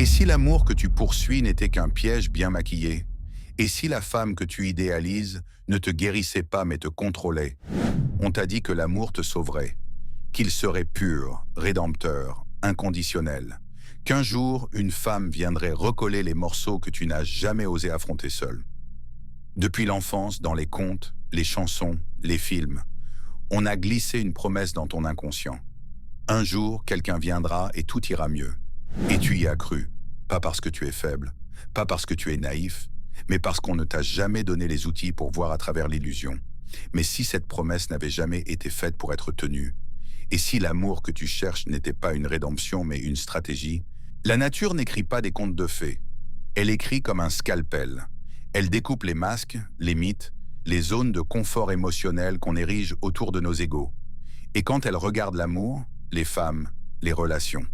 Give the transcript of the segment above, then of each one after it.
Et si l'amour que tu poursuis n'était qu'un piège bien maquillé? Et si la femme que tu idéalises ne te guérissait pas mais te contrôlait? On t'a dit que l'amour te sauverait, qu'il serait pur, rédempteur, inconditionnel, qu'un jour une femme viendrait recoller les morceaux que tu n'as jamais osé affronter seul. Depuis l'enfance, dans les contes, les chansons, les films, on a glissé une promesse dans ton inconscient. Un jour, quelqu'un viendra et tout ira mieux. Et tu y as cru, pas parce que tu es faible, pas parce que tu es naïf, mais parce qu'on ne t'a jamais donné les outils pour voir à travers l'illusion. Mais si cette promesse n'avait jamais été faite pour être tenue, et si l'amour que tu cherches n'était pas une rédemption mais une stratégie, la nature n'écrit pas des contes de fées. Elle écrit comme un scalpel. Elle découpe les masques, les mythes, les zones de confort émotionnel qu'on érige autour de nos égos. Et quand elle regarde l'amour, les femmes, les relations,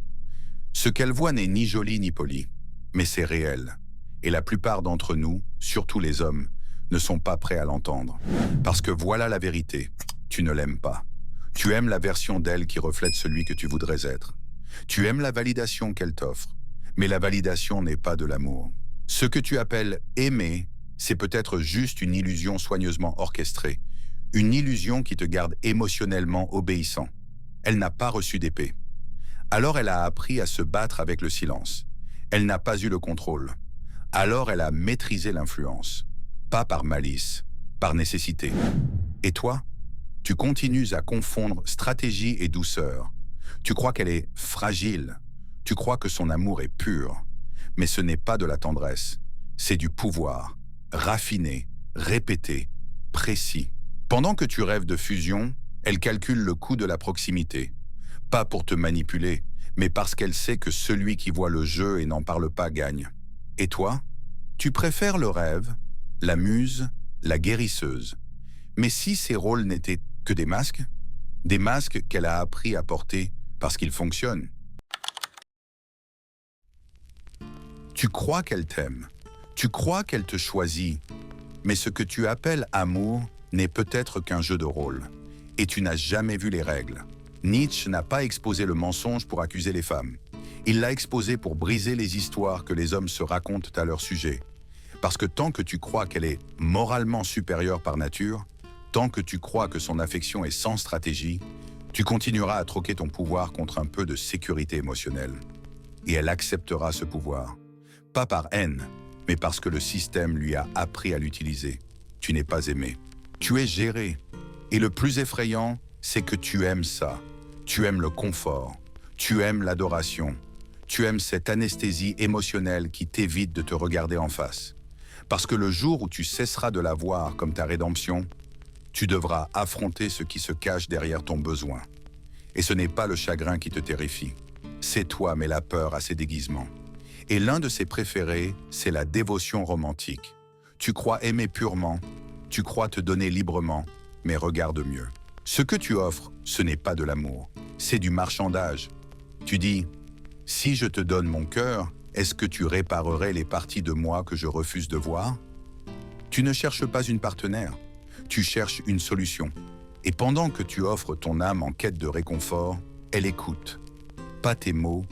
ce qu'elle voit n'est ni joli ni poli, mais c'est réel. Et la plupart d'entre nous, surtout les hommes, ne sont pas prêts à l'entendre. Parce que voilà la vérité, tu ne l'aimes pas. Tu aimes la version d'elle qui reflète celui que tu voudrais être. Tu aimes la validation qu'elle t'offre, mais la validation n'est pas de l'amour. Ce que tu appelles aimer, c'est peut-être juste une illusion soigneusement orchestrée, une illusion qui te garde émotionnellement obéissant. Elle n'a pas reçu d'épée. Alors elle a appris à se battre avec le silence. Elle n'a pas eu le contrôle. Alors elle a maîtrisé l'influence. Pas par malice, par nécessité. Et toi, tu continues à confondre stratégie et douceur. Tu crois qu'elle est fragile. Tu crois que son amour est pur. Mais ce n'est pas de la tendresse. C'est du pouvoir. Raffiné, répété, précis. Pendant que tu rêves de fusion, elle calcule le coût de la proximité. Pas pour te manipuler, mais parce qu'elle sait que celui qui voit le jeu et n'en parle pas gagne. Et toi, tu préfères le rêve, la muse, la guérisseuse. Mais si ces rôles n'étaient que des masques qu'elle a appris à porter parce qu'ils fonctionnent. Tu crois qu'elle t'aime, tu crois qu'elle te choisit, mais ce que tu appelles amour n'est peut-être qu'un jeu de rôle. Et tu n'as jamais vu les règles. Nietzsche n'a pas exposé le mensonge pour accuser les femmes. Il l'a exposé pour briser les histoires que les hommes se racontent à leur sujet. Parce que tant que tu crois qu'elle est moralement supérieure par nature, tant que tu crois que son affection est sans stratégie, tu continueras à troquer ton pouvoir contre un peu de sécurité émotionnelle. Et elle acceptera ce pouvoir. Pas par haine, mais parce que le système lui a appris à l'utiliser. Tu n'es pas aimé. Tu es géré. Et le plus effrayant, c'est que tu aimes ça. Tu aimes le confort. Tu aimes l'adoration. Tu aimes cette anesthésie émotionnelle qui t'évite de te regarder en face. Parce que le jour où tu cesseras de la voir comme ta rédemption, tu devras affronter ce qui se cache derrière ton besoin. Et ce n'est pas le chagrin qui te terrifie. C'est toi, mais la peur a ses déguisements. Et l'un de ses préférés, c'est la dévotion romantique. Tu crois aimer purement, tu crois te donner librement, mais regarde mieux. Ce que tu offres, ce n'est pas de l'amour, c'est du marchandage. Tu dis, si je te donne mon cœur, est-ce que tu réparerais les parties de moi que je refuse de voir? Tu ne cherches pas une partenaire, tu cherches une solution. Et pendant que tu offres ton âme en quête de réconfort, elle écoute. Pas tes mots,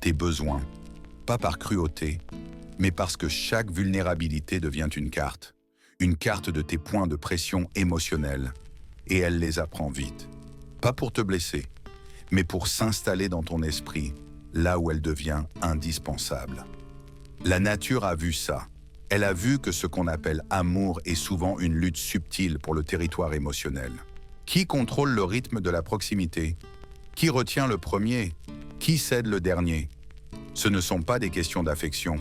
tes besoins. Pas par cruauté, mais parce que chaque vulnérabilité devient une carte de tes points de pression émotionnelle, et elle les apprend vite. Pas pour te blesser, mais pour s'installer dans ton esprit, là où elle devient indispensable. La nature a vu ça. Elle a vu que ce qu'on appelle amour est souvent une lutte subtile pour le territoire émotionnel. Qui contrôle le rythme de la proximité? Qui retient le premier? Qui cède le dernier? Ce ne sont pas des questions d'affection,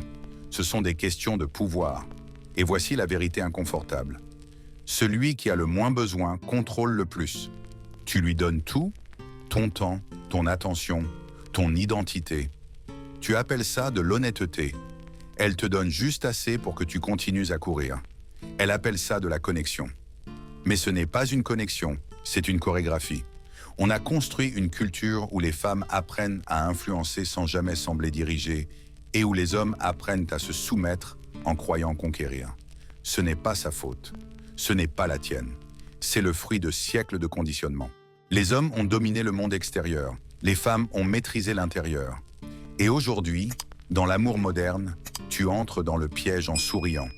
ce sont des questions de pouvoir. Et voici la vérité inconfortable. Celui qui a le moins besoin contrôle le plus. Tu lui donnes tout, ton temps, ton attention, ton identité. Tu appelles ça de l'honnêteté. Elle te donne juste assez pour que tu continues à courir. Elle appelle ça de la connexion. Mais ce n'est pas une connexion, c'est une chorégraphie. On a construit une culture où les femmes apprennent à influencer sans jamais sembler diriger et où les hommes apprennent à se soumettre en croyant conquérir. Ce n'est pas sa faute. Ce n'est pas la tienne. C'est le fruit de siècles de conditionnement. Les hommes ont dominé le monde extérieur. Les femmes ont maîtrisé l'intérieur. Et aujourd'hui, Dans l'amour moderne, tu entres dans le piège en souriant.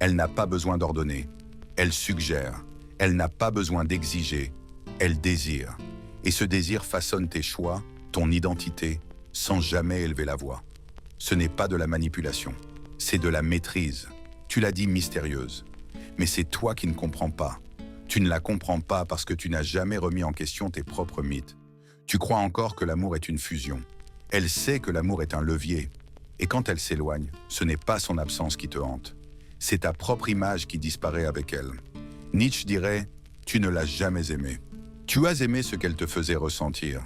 Elle n'a pas besoin d'ordonner. Elle suggère. Elle n'a pas besoin d'exiger. Elle désire. Et ce désir façonne tes choix, ton identité, sans jamais élever la voix. Ce n'est pas de la manipulation. C'est de la maîtrise. Tu l'as dit mystérieuse. Mais c'est toi qui ne comprends pas. Tu ne la comprends pas parce que tu n'as jamais remis en question tes propres mythes. Tu crois encore que l'amour est une fusion. Elle sait que l'amour est un levier. Et quand elle s'éloigne, ce n'est pas son absence qui te hante. C'est ta propre image qui disparaît avec elle. Nietzsche dirait « Tu ne l'as jamais aimée ». Tu as aimé ce qu'elle te faisait ressentir.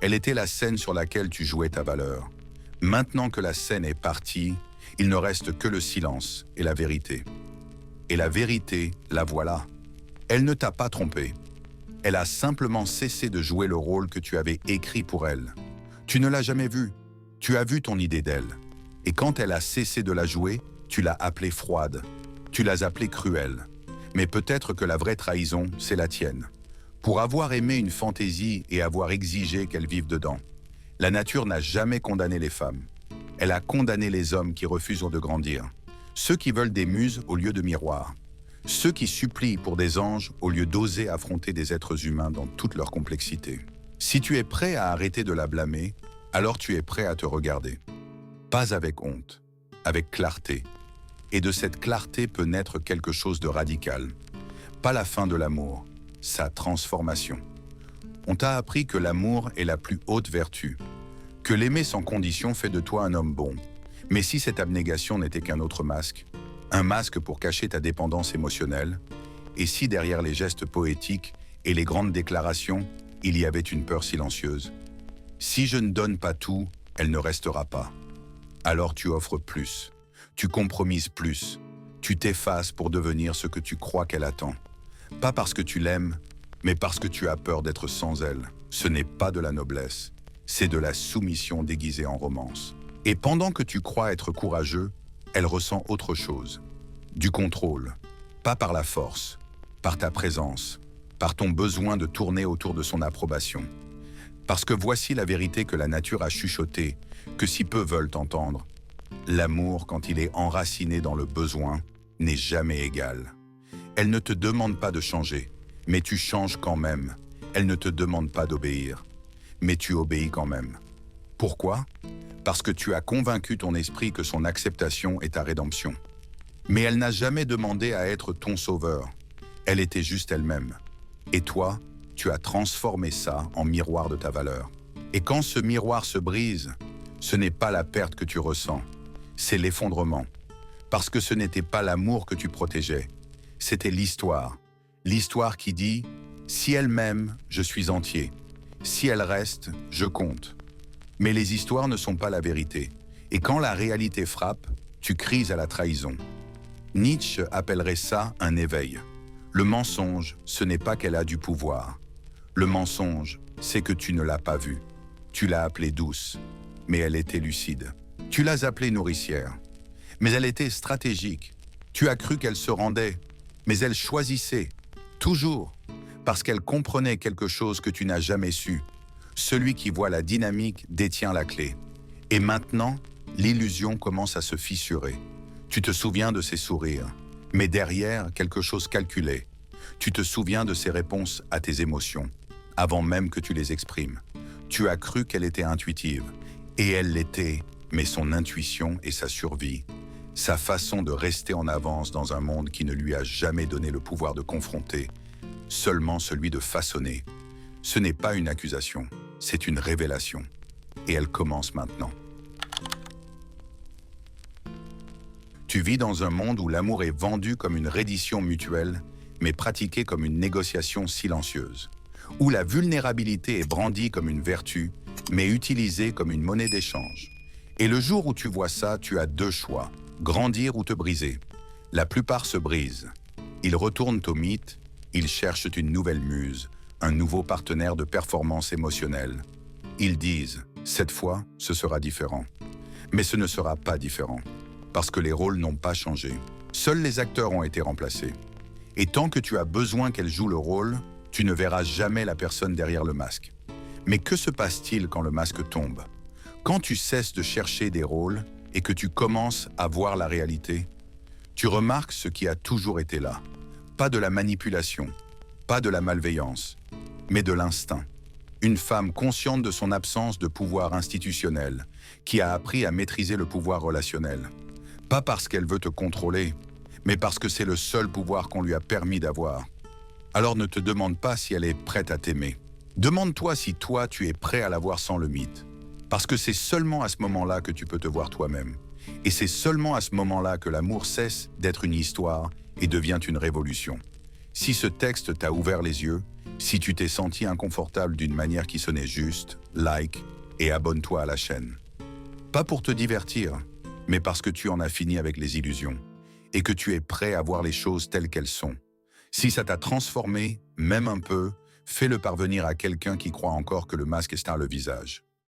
Elle était la scène sur laquelle tu jouais ta valeur. Maintenant que la scène est partie, il ne reste que le silence et la vérité. Et la vérité, la voilà. Elle ne t'a pas trompé. Elle a simplement cessé de jouer le rôle que tu avais écrit pour elle. Tu ne l'as jamais vue. Tu as vu ton idée d'elle. Et quand elle a cessé de la jouer, tu l'as appelée froide. Tu l'as appelée cruelle. Mais peut-être que la vraie trahison, c'est la tienne. Pour avoir aimé une fantaisie et avoir exigé qu'elle vive dedans. La nature n'a jamais condamné les femmes. Elle a condamné les hommes qui refusent de grandir. Ceux qui veulent des muses au lieu de miroirs. Ceux qui supplient pour des anges au lieu d'oser affronter des êtres humains dans toute leur complexité. Si tu es prêt à arrêter de la blâmer, alors tu es prêt à te regarder. Pas avec honte, avec clarté. Et de cette clarté peut naître quelque chose de radical. Pas la fin de l'amour, sa transformation. On t'a appris que l'amour est la plus haute vertu, que l'aimer sans condition fait de toi un homme bon. Mais si cette abnégation n'était qu'un autre masque, un masque pour cacher ta dépendance émotionnelle, et si derrière les gestes poétiques et les grandes déclarations, il y avait une peur silencieuse. Si je ne donne pas tout, elle ne restera pas. Alors tu offres plus, tu compromises plus, tu t'effaces pour devenir ce que tu crois qu'elle attend. Pas parce que tu l'aimes, mais parce que tu as peur d'être sans elle. Ce n'est pas de la noblesse, c'est de la soumission déguisée en romance. Et pendant que tu crois être courageux, elle ressent autre chose. Du contrôle, pas par la force, par ta présence, par ton besoin de tourner autour de son approbation. Parce que voici la vérité que la nature a chuchotée, que si peu veulent entendre. L'amour, quand il est enraciné dans le besoin, n'est jamais égal. Elle ne te demande pas de changer, mais tu changes quand même. Elle ne te demande pas d'obéir, mais tu obéis quand même. Pourquoi ? Parce que tu as convaincu ton esprit que son acceptation est ta rédemption. Mais elle n'a jamais demandé à être ton sauveur. Elle était juste elle-même. Et toi, tu as transformé ça en miroir de ta valeur. Et quand ce miroir se brise, ce n'est pas la perte que tu ressens, c'est l'effondrement. Parce que ce n'était pas l'amour que tu protégeais, c'était l'histoire. L'histoire qui dit « Si elle m'aime, je suis entier. Si elle reste, je compte. » Mais les histoires ne sont pas la vérité. Et quand la réalité frappe, tu cries à la trahison. Nietzsche appellerait ça un éveil. Le mensonge, ce n'est pas qu'elle a du pouvoir. Le mensonge, c'est que tu ne l'as pas vue. Tu l'as appelée douce, mais elle était lucide. Tu l'as appelée nourricière, mais elle était stratégique. Tu as cru qu'elle se rendait, mais elle choisissait, toujours, parce qu'elle comprenait quelque chose que tu n'as jamais su. Celui qui voit la dynamique détient la clé. Et maintenant, l'illusion commence à se fissurer. Tu te souviens de ses sourires, mais derrière, quelque chose calculé. Tu te souviens de ses réponses à tes émotions, avant même que tu les exprimes. Tu as cru qu'elle était intuitive, et elle l'était, mais son intuition et sa survie, sa façon de rester en avance dans un monde qui ne lui a jamais donné le pouvoir de confronter, seulement celui de façonner. Ce n'est pas une accusation, c'est une révélation. Et elle commence maintenant. Tu vis dans un monde où l'amour est vendu comme une reddition mutuelle, mais pratiqué comme une négociation silencieuse. Où la vulnérabilité est brandie comme une vertu, mais utilisée comme une monnaie d'échange. Et le jour où tu vois ça, tu as deux choix, grandir ou te briser. La plupart se brisent. Ils retournent au mythe, ils cherchent une nouvelle muse, un nouveau partenaire de performance émotionnelle. Ils disent, cette fois, ce sera différent. Mais ce ne sera pas différent, parce que les rôles n'ont pas changé. Seuls les acteurs ont été remplacés. Et tant que tu as besoin qu'elle joue le rôle, tu ne verras jamais la personne derrière le masque. Mais que se passe-t-il quand le masque tombe ? Quand tu cesses de chercher des rôles et que tu commences à voir la réalité, tu remarques ce qui a toujours été là. Pas de la manipulation, pas de la malveillance, mais de l'instinct. Une femme consciente de son absence de pouvoir institutionnel, qui a appris à maîtriser le pouvoir relationnel. Pas parce qu'elle veut te contrôler, mais parce que c'est le seul pouvoir qu'on lui a permis d'avoir. Alors ne te demande pas si elle est prête à t'aimer. Demande-toi si toi, tu es prêt à l'avoir sans le mythe. Parce que c'est seulement à ce moment-là que tu peux te voir toi-même. Et c'est seulement à ce moment-là que l'amour cesse d'être une histoire et devient une révolution. Si ce texte t'a ouvert les yeux, si tu t'es senti inconfortable d'une manière qui sonnait juste, like et abonne-toi à la chaîne. Pas pour te divertir, mais parce que tu en as fini avec les illusions et que tu es prêt à voir les choses telles qu'elles sont. Si ça t'a transformé, même un peu, fais-le parvenir à quelqu'un qui croit encore que le masque est le visage.